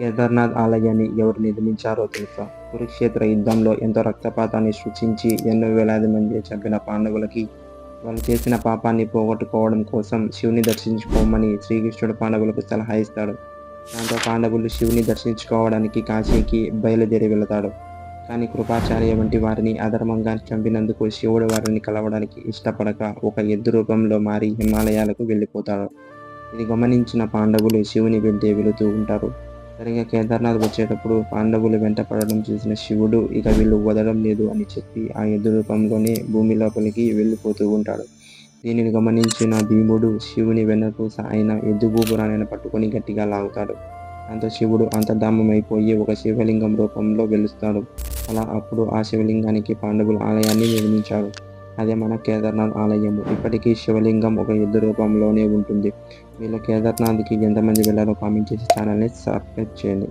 కేదార్నాథ్ ఆలయాన్ని ఎవరు నిర్మించారో తెలుసా? కురుక్షేత్ర యుద్ధంలో ఎంతో రక్తపాతాన్ని సృష్టించి ఎన్నో వేలాది మంది చంపిన పాండవులకి వాళ్ళు చేసిన పాపాన్ని పోగొట్టుకోవడం కోసం శివుని దర్శించుకోమని శ్రీకృష్ణుడు పాండవులకు సలహా ఇస్తాడు. దాంతో పాండవులు శివుని దర్శించుకోవడానికి కాశీకి బయలుదేరి వెళతాడు. కానీ కృపాచార్య వంటి వారిని అధర్మంగా చంపినందుకు శివుడు వారిని కలవడానికి ఇష్టపడక ఒక ఎద్దు రూపంలో మారి హిమాలయాలకు వెళ్ళిపోతాడు. ఇది గమనించిన పాండవులు శివుని వెంటే వెళుతూ ఉంటారు. సరిగా కేదార్నాథ్ వచ్చేటప్పుడు పాండవులు వెంట పడడం చూసిన శివుడు ఇక వీళ్ళు వదలడం లేదు అని చెప్పి ఆ ఎద్దు రూపంలోనే భూమి లోపలికి వెళ్ళిపోతూ ఉంటాడు. దీనిని గమనించిన భీముడు శివుని వెన్నపూస అయిన ఎద్దు గోపురాన్ని పట్టుకొని గట్టిగా లాగుతాడు. దాంతో శివుడు అంతర్ధామమైపోయి ఒక శివలింగం రూపంలో వెలుస్తాడు. అలా అప్పుడు ఆ శివలింగానికి పాండవుల ఆలయాన్ని నిర్మించారు. అదే మన కేదార్నాథ్ ఆలయము. ఇప్పటికీ శివలింగం ఒక ఎద్దు రూపంలోనే ఉంటుంది. మీలో కేదార్నాథ్కి ఎంతమంది వెళ్ళారో కామెంట్ చేసి ఛానల్ని సబ్స్క్రైబ్ చేయండి.